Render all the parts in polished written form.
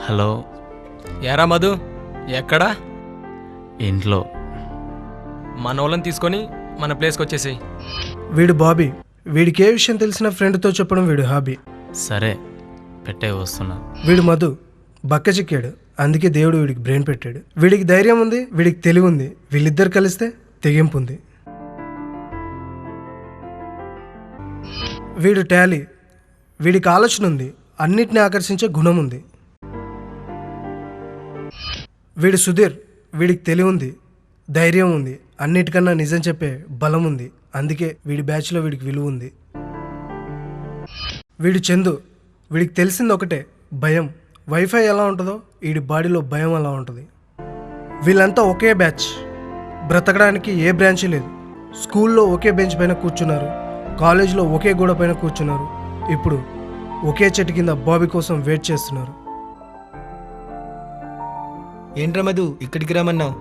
Hello. ఏరా మధు, ఎక్కడా? ఇంట్లో. మన వాళ్ళని తీసుకొని మన ప్లేస్కి వచ్చేసేయి. వీడు బాబీ. వీడికి ఏ విషయం తెలిసిన ఫ్రెండ్తో చెప్పడం వీడు హాబీ. సరే, పెట్టే వస్తున్నా. వీడు మధు బక్క చిక్కాడు, అందుకే దేవుడు వీడికి బ్రెయిన్ పెట్టాడు. వీడికి ధైర్యం ఉంది, వీడికి తెలివి ఉంది. వీళ్ళిద్దరు కలిస్తే తెగింపు ఉంది. వీడు టాలీ. వీడికి ఆలోచన ఉంది, అన్నిటిని ఆకర్షించే గుణం ఉంది. వీడు సుధీర్. వీడికి తెలివి ఉంది, ధైర్యం ఉంది, అన్నిటికన్నా నిజం చెప్పే బలం ఉంది. అందుకే వీడి బ్యాచ్లో వీడికి విలువ ఉంది. వీడు చందు. వీడికి తెలిసింది ఒకటే, భయం. వైఫై ఎలా ఉంటుందో వీడి బాడీలో భయం అలా ఉంటుంది. వీళ్ళంతా ఒకే బ్యాచ్. బ్రతకడానికి ఏ బ్రాంచ్ లేదు. స్కూల్లో ఒకే బెంచ్ పైన కూర్చున్నారు, కాలేజీలో ఒకే గోడ పైన కూర్చున్నారు. ఇప్పుడు ఒకే చెట్టు కింద బాబీ కోసం వెయిట్ చేస్తున్నారు. ఏంట్రా మధు, ఇక్కడికి రమ్మన్నావు?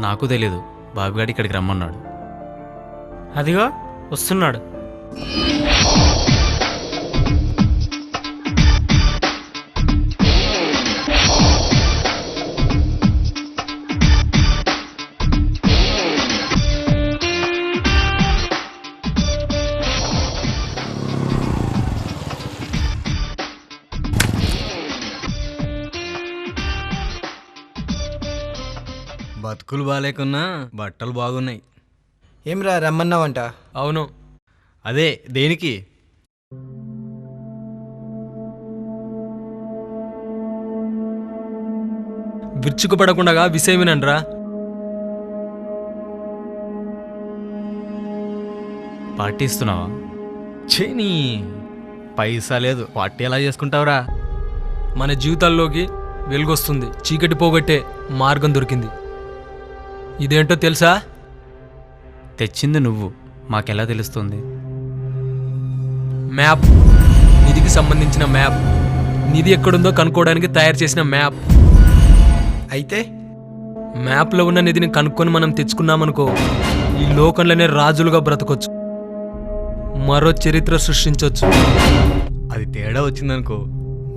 నాకు తెలీదు, బాబుగాడు ఇక్కడికి రమ్మన్నాడు. అదిగో వస్తున్నాడు. బతుకులు బాగాలేకున్నా బట్టలు బాగున్నాయి. ఏమ్రా రమ్మన్నావంట? అవును. అదే దేనికి? విరుచుకు పడకుండా విషయం వినండ్రా. పార్టీ ఇస్తున్నావా? చేని పైసా లేదు, పార్టీ ఎలా చేసుకుంటావురా? మన జీవితాల్లోకి వెలుగొస్తుంది, చీకటి పోగొట్టే మార్గం దొరికింది. ఇదేంటో తెలుసా? తెచ్చింది నువ్వు, మాకెలా తెలుస్తుంది? మ్యాప్. నిధికి సంబంధించిన మ్యాప్. నిధి ఎక్కడుందో కనుక్కోవడానికి తయారు చేసిన మ్యాప్. అయితే మ్యాప్లో ఉన్న నిధిని కనుక్కొని మనం తెచ్చుకున్నామనుకో, ఈ లోకంలోనే రాజులుగా బ్రతకొచ్చు, మరో చరిత్ర సృష్టించవచ్చు. అది తేడా వచ్చిందనుకో,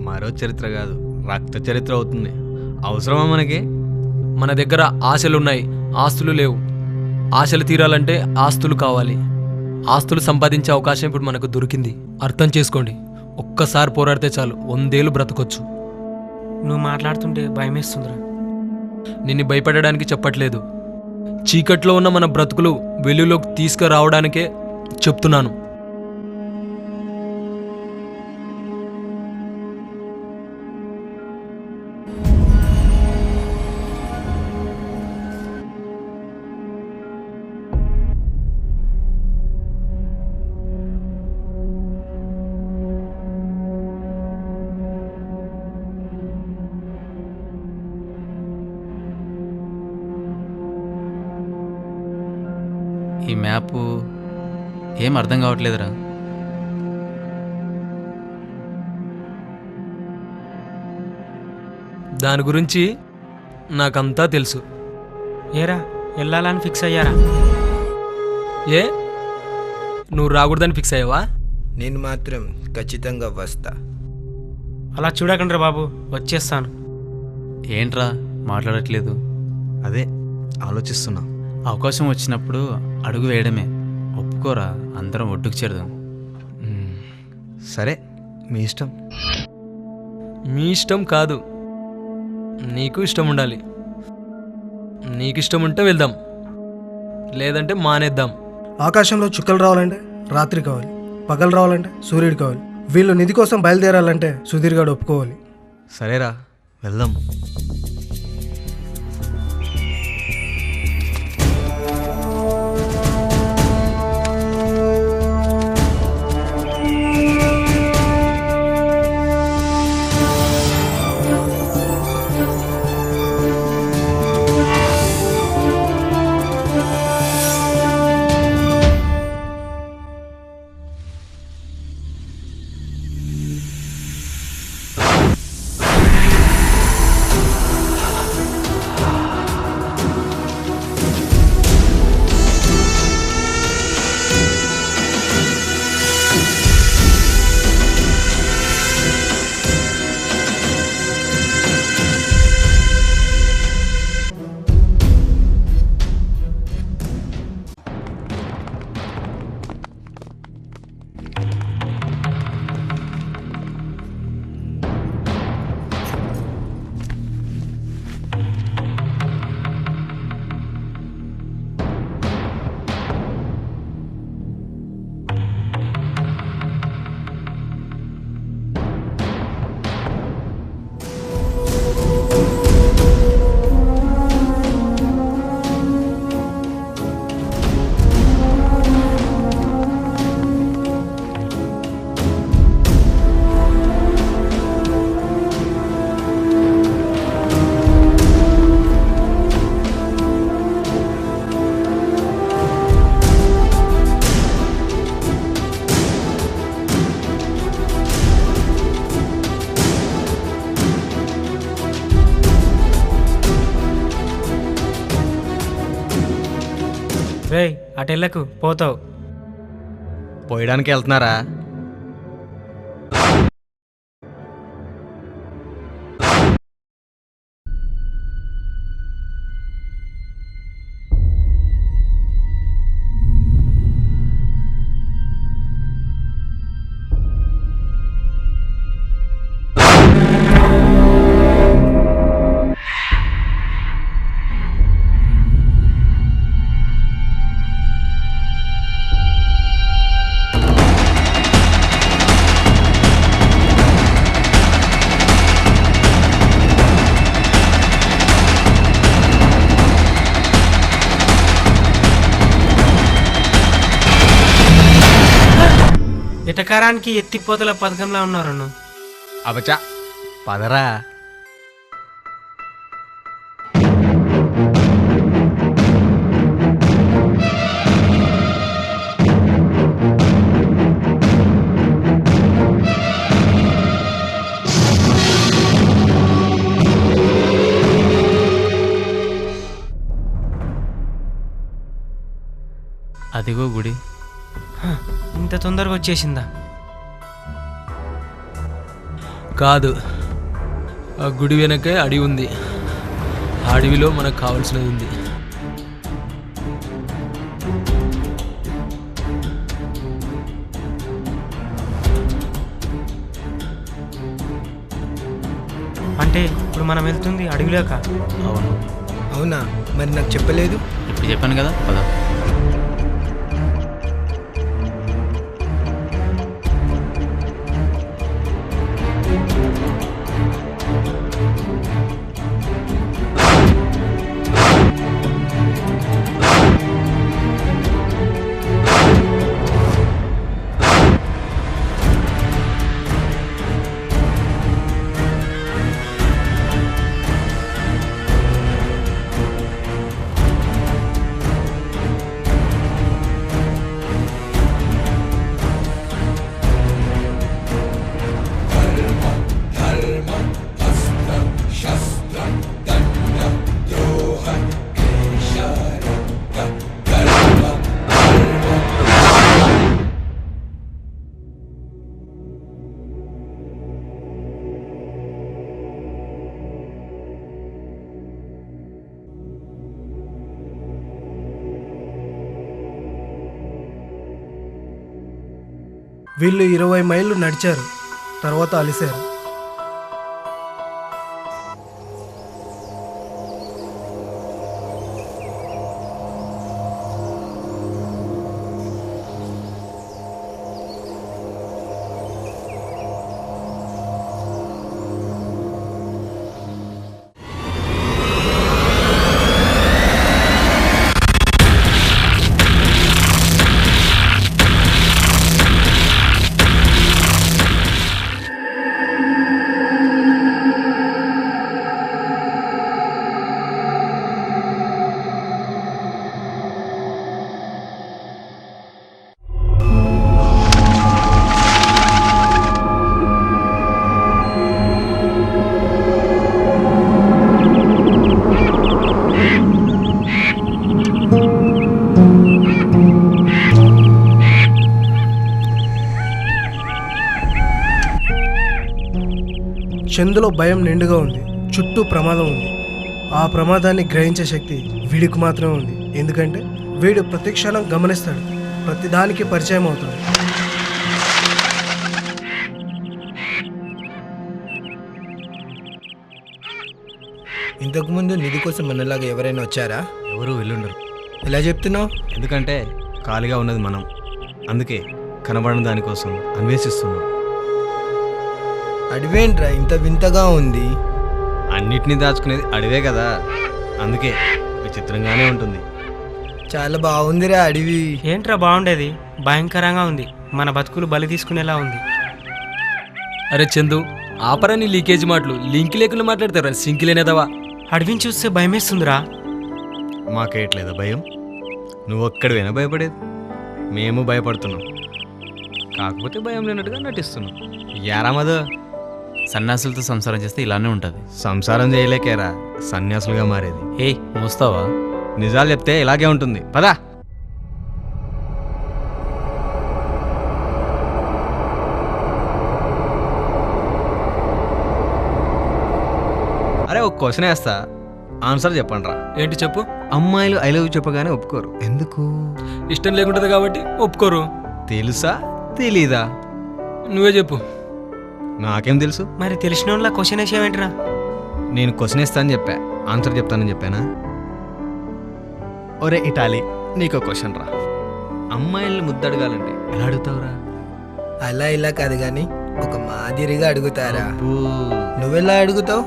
మరో చరిత్ర కాదు, రక్త చరిత్ర అవుతుంది. అవసరమా మనకి? మన దగ్గర ఆశలున్నాయి, ఆస్తులు లేవు. ఆశలు తీరాలంటే ఆస్తులు కావాలి. ఆస్తులు సంపాదించే అవకాశం ఇప్పుడు మనకు దొరికింది. అర్థం చేసుకోండి. ఒక్కసారి పోరాడితే చాలు, 100 ఏళ్ళు బ్రతకొచ్చు. నువ్వు మాట్లాడుతుంటే భయమేస్తుందిరా. నిన్ను భయపడడానికి చెప్పట్లేదు, చీకట్లో ఉన్న మన బ్రతుకులు వెలుగులోకి తీసుకురావడానికే చెప్తున్నాను. ఈ మ్యాపు ఏం అర్థం కావట్లేదురా. దాని గురించి నాకంతా తెలుసు. ఏరా వెళ్ళాలని ఫిక్స్ అయ్యారా? ఏ, నువ్వు రాకూడదని ఫిక్స్ అయ్యావా? నేను మాత్రం ఖచ్చితంగా వస్తా. అలా చూడకండి బాబు, వచ్చేస్తాను. ఏంట్రా మాట్లాడట్లేదు? అదే ఆలోచిస్తున్నా. అవకాశం వచ్చినప్పుడు అడుగు వేయడమే. ఒప్పుకోరా, అందరం ఒడ్డుకు చేరదాం. సరే, మీ ఇష్టం. మీ ఇష్టం కాదు, నీకు ఇష్టం ఉండాలి. నీకు ఇష్టం ఉంటే వెళ్దాం, లేదంటే మానేద్దాం. ఆకాశంలో చుక్కలు రావాలంటే రాత్రి కావాలి, పగలు రావాలంటే సూర్యుడు కావాలి. వీళ్ళు నిధి కోసం బయలుదేరాలంటే సుధీర్ గారు ఒప్పుకోవాలి. సరేరా వెళ్దాం. రేయ్ అటెళ్ళకు పోతావు. పోయడానికి వెళ్తున్నారా? ఎటకారానికి ఎత్తిపోతల పథకంలా ఉన్నారు. అబచా పదరా. అదిగో గుడి. ఇంత తొందరగా వచ్చేసిందా? కాదు, ఆ గుడి వెనకే అడవి ఉంది. ఆ అడవిలో మనకు కావాల్సినది ఉంది. అంటే ఇప్పుడు మనం వెళ్తుంది అడవిలోక? అవును, అవునా? మరి నాకు చెప్పలేదు. ఇప్పుడు చెప్పాను కదా, పద. వీళ్ళు 20 మైళ్ళు నడిచారు, తర్వాత అలిశారు. చందులో భయం నిండుగా ఉంది, చుట్టూ ప్రమాదం ఉంది. ఆ ప్రమాదాన్ని గ్రహించే శక్తి వీడికి మాత్రమే ఉంది. ఎందుకంటే వీడు ప్రతి క్షణం గమనిస్తాడు, ప్రతిదానికి పరిచయం అవుతాడు. ఇంతకుముందు నిధి కోసం మనలాగా ఎవరైనా వచ్చారా? ఎవరు వెళ్ళుండరు. ఎలా చెప్తున్నావు? ఎందుకంటే ఖాళీగా ఉన్నది మనం, అందుకే కనబడిన దానికోసం అన్వేషిస్తున్నాం. అడివేంట్రా ఇంత వింతగా ఉంది? అన్నిటినీ దాచుకునేది అడవే కదా, అందుకే విచిత్రంగానే ఉంటుంది. చాలా బాగుందిరా అడవి. ఏంట్రా బాగుండేది? భయంకరంగా ఉంది. మన బతుకులు బలి తీసుకునేలా ఉంది. అరే చందు, ఆపరా నీ లీకేజ్ మాటలు. లింక్ లేకుండా మాట్లాడతారా సింక్ లేనేదవా? అడవిని చూస్తే భయమేస్తుందిరా. మాకేయట్లేదా భయం? నువ్వు ఒక్కడివైనా భయపడేది? మేము భయపడుతున్నాం, కాకపోతే భయం లేనట్టుగా నటిస్తున్నాం. యారామదో సన్యాసులతో సంసారం చేస్తే ఇలానే ఉంటుంది. సంసారం చేయలేకేరా సన్యాసులుగా మారేది. ఏయ్ మోస్తావా? నిజాలు చెప్తే ఇలాగే ఉంటుంది, పదా. అరే ఒక క్వశ్చన్ వేస్తా, ఆన్సర్ చెప్పండి రా. ఏంటి చెప్పు. అమ్మాయిలు ఐ లవ్ చెప్పగానే ఒప్పుకోరు, ఎందుకు? ఇష్టం లేకుంటుంది కాబట్టి ఒప్పుకోరు. తెలుసా తెలీదా? నువ్వే చెప్పు. నాకేం తెలుసు? మరి తెలిసిన వాళ్ళ క్వశ్చన్ వేసేవేంట్రా? నేను క్వశ్చన్ ఇస్తానని చెప్పా, ఆన్సర్ చెప్తానని చెప్పానా? ఒరే ఇటాలీ, నీకో క్వశ్చన్ రా. అమ్మాయిల్ని ముద్దడగాలంటే ఎలా అడుగుతావురా? అలా ఇలా కాదు కానీ ఒక మాదిరిగా అడుగుతారా? అబ్బో. నువ్వెలా అడుగుతావు?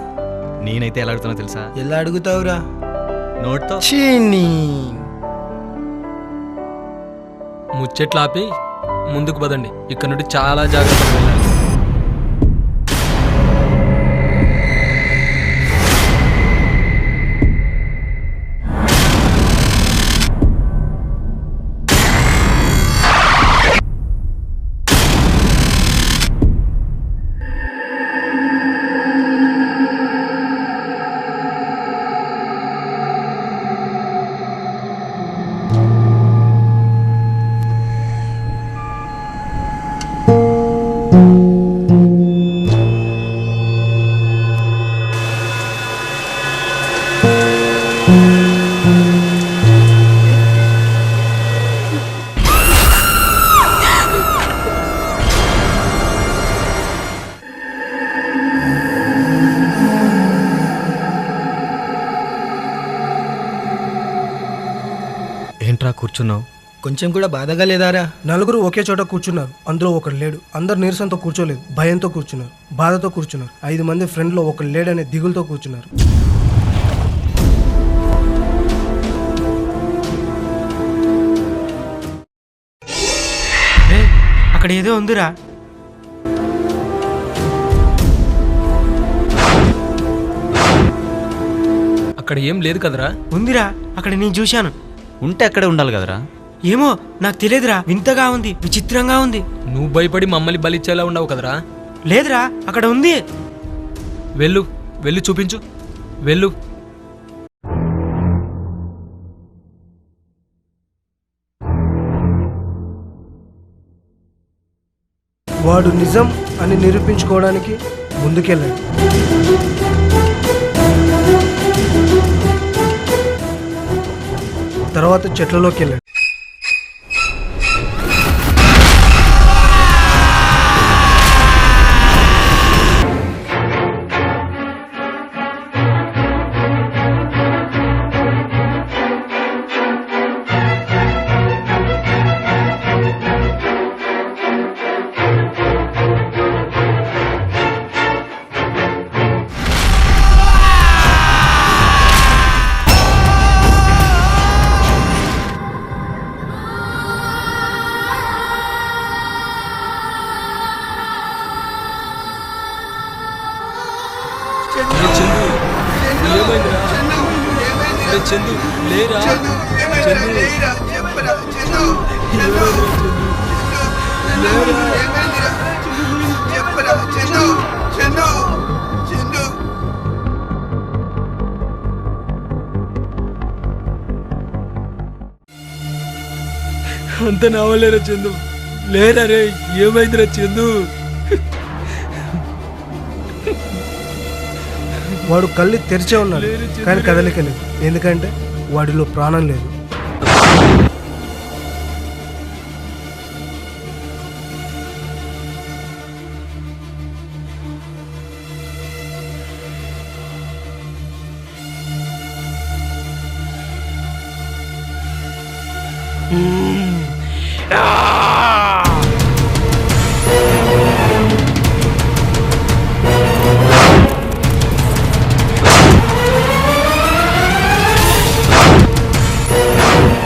నేనైతే ఎలా అడుగుతానో తెలుసా? ఎలా అడుగుతావురా? నోట్తో. చీనీ. ముచ్చట్లు ఆపి ముందుకు పదండి. ఇక్కడ నుండి చాలా జాగ్రత్తగా వెళ్ళాలి. ఏంట్రా కూర్చున్నావు? కొంచెం కూడా బాధగా లేదారా? నలుగురు ఒకే చోట కూర్చున్నారు, అందులో ఒకడు లేడు. అందరు నీరసంతో కూర్చోలేదు, భయంతో కూర్చున్నారు, బాధతో కూర్చున్నారు. 5 మంది ఫ్రెండ్లో ఒకడు లేడనే దిగులతో కూర్చున్నారు. రే, అక్కడ ఏదో ఉందిరా. అక్కడ ఏం లేదు కదరా? ఉందిరా, అక్కడ నేను చూశాను. ఉంటే అక్కడే ఉండాలి కదరా? ఏమో నాకు తెలియదురా, వింతగా ఉంది, విచిత్రంగా ఉంది. నువ్వు భయపడి మమ్మల్ని బలిచ్చేలా ఉండవు కదరా? లేదురా, అక్కడ ఉంది. వెళ్ళు, వెళ్ళి చూపించు, వెళ్ళు. వాడు నిజం అని నిరూపించుకోవడానికి ముందుకెళ్ళాడు. తర్వాత చెట్లలోకి వెళ్ళాడు. చందు లేరా? అంత నావలేరా చందు? లేరా రే? ఏమైందిరా చందు? వాడు కళ్ళు తెరిచే ఉన్నాడు కానీ కదలిక లేదు, ఎందుకంటే వాడిలో ప్రాణం లేదు.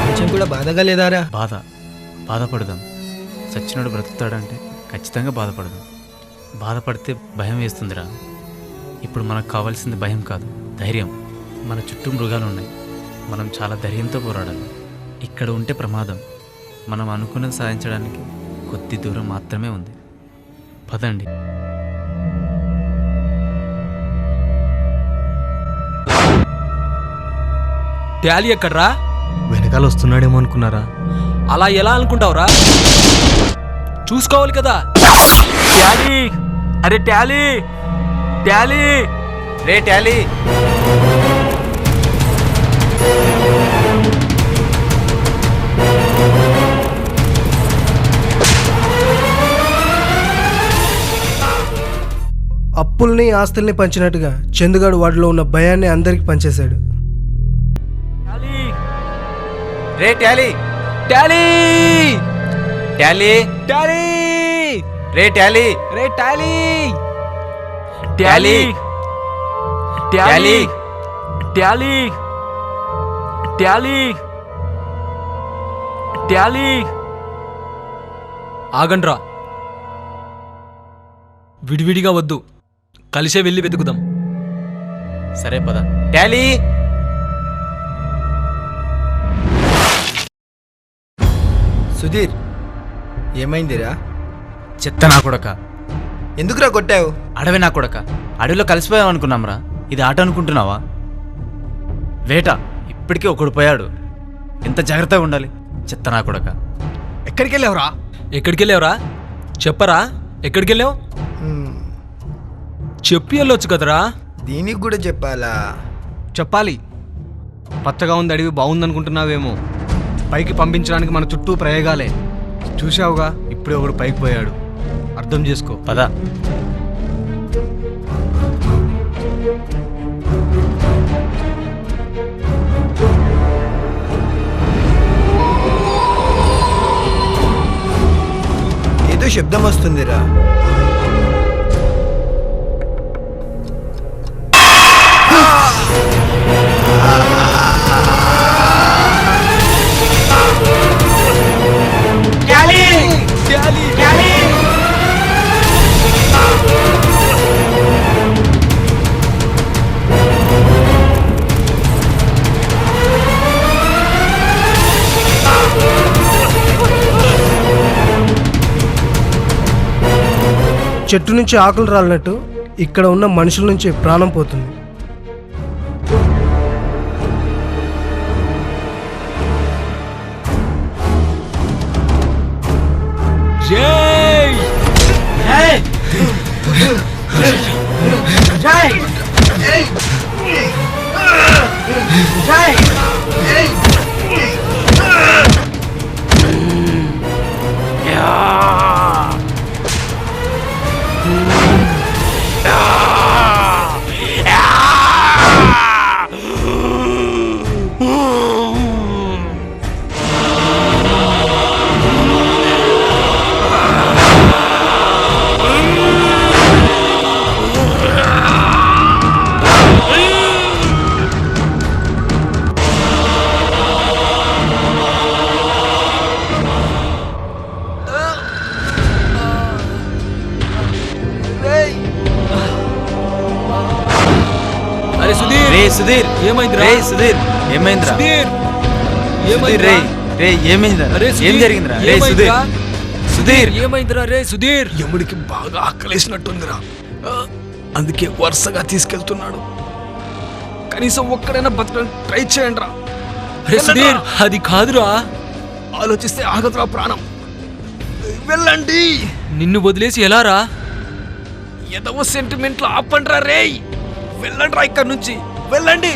కొంచెం కూడా బాధగా లేదారా? బాధపడదాం. చచ్చినోడు బ్రతుకుతాడంటే ఖచ్చితంగా బాధపడదాం. బాధపడితే భయం వేస్తుందిరా. ఇప్పుడు మనకు కావాల్సింది భయం కాదు, ధైర్యం. మన చుట్టూ మృగాలు ఉన్నాయి, మనం చాలా ధైర్యంతో పోరాడాలి. ఇక్కడ ఉంటే ప్రమాదం. మనం అనుకున్నది సాధించడానికి కొద్ది దూరం మాత్రమే ఉంది. పదండి. టాలీ ఎక్కడ్రా? వెనకాల వస్తున్నాడేమో అనుకున్నారా? అలా ఎలా అనుకుంటావురా? చూసుకోవాలి కదా. టాలీ, అరే టాలీ, టాలీ, రే టాలీ, అప్పుల్ని ఆస్తుల్ని పంచినట్టుగా చందుగాడు వాడిలో ఉన్న భయాన్ని అందరికి పంచేశాడు. రే టాలీ, టాలీ, టాలీ, టాలీ, రే టాలీ, రే టాలీ, టాలీ, టాలీ, టాలీ, టాలీ, టాలీ. ఆగండ్రా, విడివిడిగా వద్దు, కలిసే వెళ్ళి వెతుకుదాం. సరే పద. టాలీ, సుధీర్, ఏమైందిరా? చెత్త నా కొడక, ఎందుకురా కొట్టావు? అడవి నా కొడక, అడవిలో కలిసిపోయాం అనుకున్నాంరా. ఇది ఆట అనుకుంటున్నావా? వేట. ఇప్పటికే ఒకడు పోయాడు, ఎంత జాగ్రత్తగా ఉండాలి. చెత్త నా కొడక. ఎక్కడికి వెళ్ళావురా? ఎక్కడికి వెళ్ళావురా? చెప్పరా, ఎక్కడికి వెళ్ళావు? చెప్పి వెళ్ళొచ్చు కదరా. దీనికి కూడా చెప్పాలా? చెప్పాలి. పచ్చగా ఉంది అడవి, బాగుందనుకుంటున్నావేమో. పైకి పంపించడానికి మన చుట్టూ ప్రయోగాలే. చూసావుగా, ఇప్పుడే ఒకడు పైకి పోయాడు. అర్థం చేసుకో. పద. ఏదో శబ్దం వస్తుందిరా. చెట్టు నుంచి ఆకులు రాలినట్టు ఇక్కడ ఉన్న మనుషుల నుంచి ప్రాణం పోతుంది. అరే సుధీర్, రే సుధీర్, ఏమైందిరా? రే సుధీర్, ఏమైందిరా? సుధీర్, సుధీర్, రే రే ఏమైందిరా? అరే ఏం సుధీర్, జరిగిందిరా? రే సుధీర్, ఏమైందిరా? సుధీర్, ఏమైందిరా? రే సుధీర్, యముడికి బాగా ఆకలేసినట్టుందిరా, అందుకే వరుసగా తీసుకెళ్తున్నాడు. కనీసం ఒక్కడైనా బతకడానికి ట్రై చేయండి రా. అరే సుధీర్, అది కాదురా. ఆలోచిస్తే ఆగదురా ప్రాణం. వెళ్ళండి. నిన్ను వదిలేసి ఎలా రా? ఎదవ సెంటిమెంట్లు ఆపండ్రా రేయ్. వెళ్ళండి రా ఇక్కడి నుంచి, వెళ్ళండి.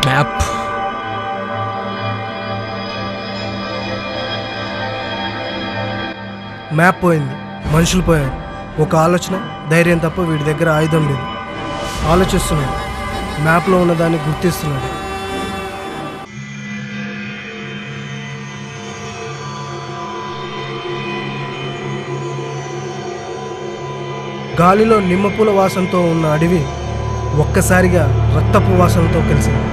మ్యాప్. మ్యాప్ పోయింది, మనుషులు పోయారు. ఒక ఆలోచన, ధైర్యం తప్ప వీడి దగ్గర ఆయుధం లేదు. ఆలోచిస్తున్నాడు, మ్యాప్లో ఉన్నదాన్ని గుర్తిస్తున్నాడు. గాలిలో నిమ్మపూల వాసనతో ఉన్న అడవి ఒక్కసారిగా రక్తపు వాసనతో కలిసింది.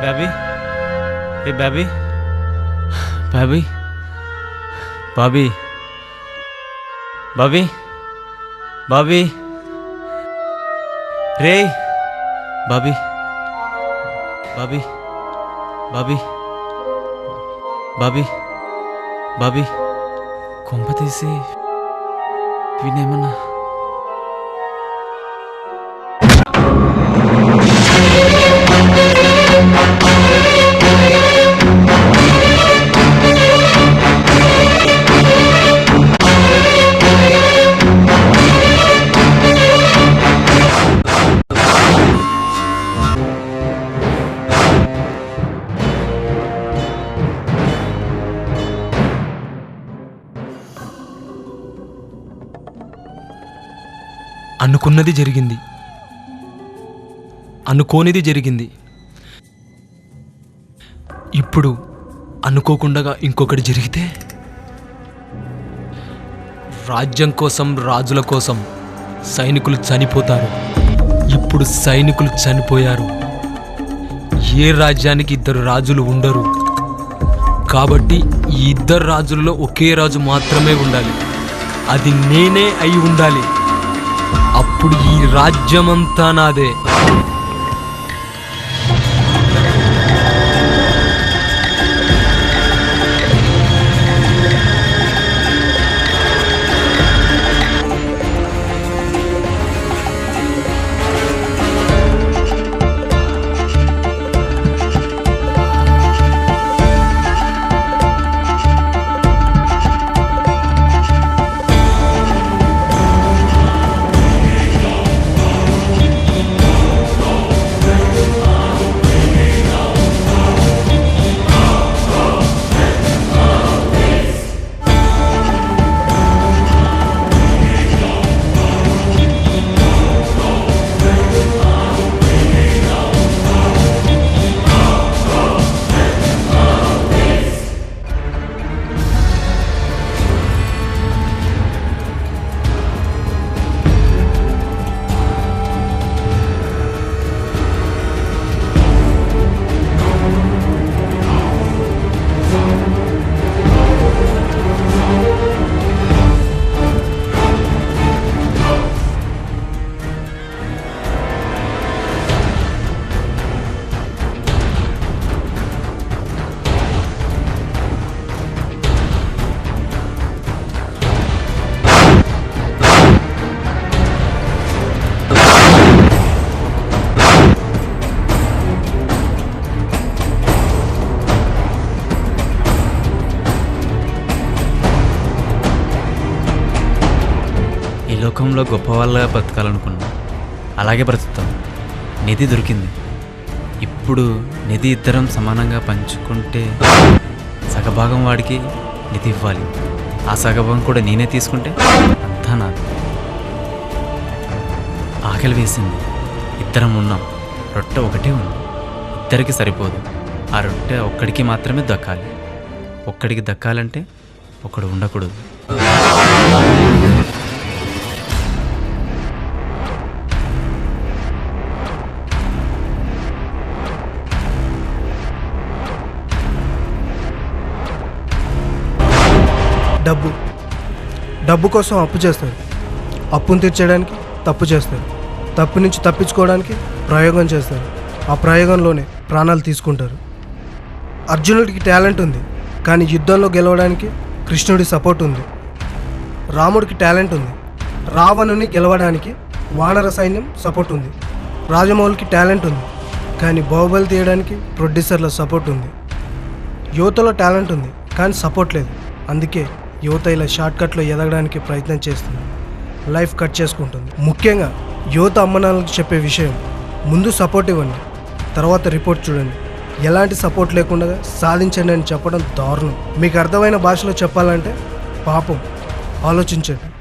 బాబీ, ఏ బాబీ, బాబీ, బాబీ, బాబీ, బాబీ, రే బాబీ, బాబీ, బాబీ, బాబీ, బాబీ, కొంప తీసి వినేమన్నా అనుకున్నది జరిగింది, అనుకోనిది జరిగింది. ఇప్పుడు అనుకోకుండా ఇంకొకటి జరిగితే? రాజ్యం కోసం, రాజుల కోసం సైనికులు చనిపోతారు. ఇప్పుడు సైనికులు చనిపోయారు. ఏ రాజ్యానికి ఇద్దరు రాజులు ఉండరు. కాబట్టి ఈ ఇద్దరు రాజుల్లో ఒకే రాజు మాత్రమే ఉండాలి. అది నేనే అయి ఉండాలి. అప్పుడు ఈ రాజ్యమంతా నాదే. లోకంలో గొప్ప వాళ్ళగా బ్రతకాలనుకున్నాం, అలాగే బ్రతుకుతాం. నిధి దొరికింది. ఇప్పుడు నిధి ఇద్దరం సమానంగా పంచుకుంటే సగభాగం వాడికి నిధి ఇవ్వాలి. ఆ సగభాగం కూడా నేనే తీసుకుంటే అంతా నాది. ఆకలి వేసింది, ఇద్దరం ఉన్నాం, రొట్టె ఒకటే ఉంది, ఇద్దరికి సరిపోదు. ఆ రొట్టె ఒక్కడికి మాత్రమే దక్కాలి. ఒక్కడికి దక్కాలంటే ఒకడు ఉండకూడదు. డబ్బు కోసం అప్పు చేస్తారు. అప్పును తీర్చడానికి తప్పు చేస్తారు. తప్పు నుంచి తప్పించుకోవడానికి ప్రయోగం చేస్తారు. ఆ ప్రయోగంలోనే ప్రాణాలు తీసుకుంటారు. అర్జునుడికి టాలెంట్ ఉంది, కానీ యుద్ధంలో గెలవడానికి కృష్ణుడి సపోర్ట్ ఉంది. రాముడికి టాలెంట్ ఉంది, రావణుని గెలవడానికి వానర సైన్యం సపోర్ట్ ఉంది. రాజమౌళికి టాలెంట్ ఉంది, కానీ బాహుబలి తీయడానికి ప్రొడ్యూసర్ల సపోర్ట్ ఉంది. యువతలో టాలెంట్ ఉంది, కానీ సపోర్ట్ లేదు. అందుకే యువత ఇలా షార్ట్కట్లో ఎదగడానికి ప్రయత్నం చేస్తుంది, లైఫ్ కట్ చేసుకుంటుంది. ముఖ్యంగా యువత అమ్మనాన్నలకు చెప్పే విషయం, ముందు సపోర్ట్ ఇవ్వండి, తర్వాత రిపోర్ట్ చూడండి. ఎలాంటి సపోర్ట్ లేకుండా సాధించండి అని చెప్పడం దారుణం. మీకు అర్థమైన భాషలో చెప్పాలంటే పాపం. ఆలోచించండి.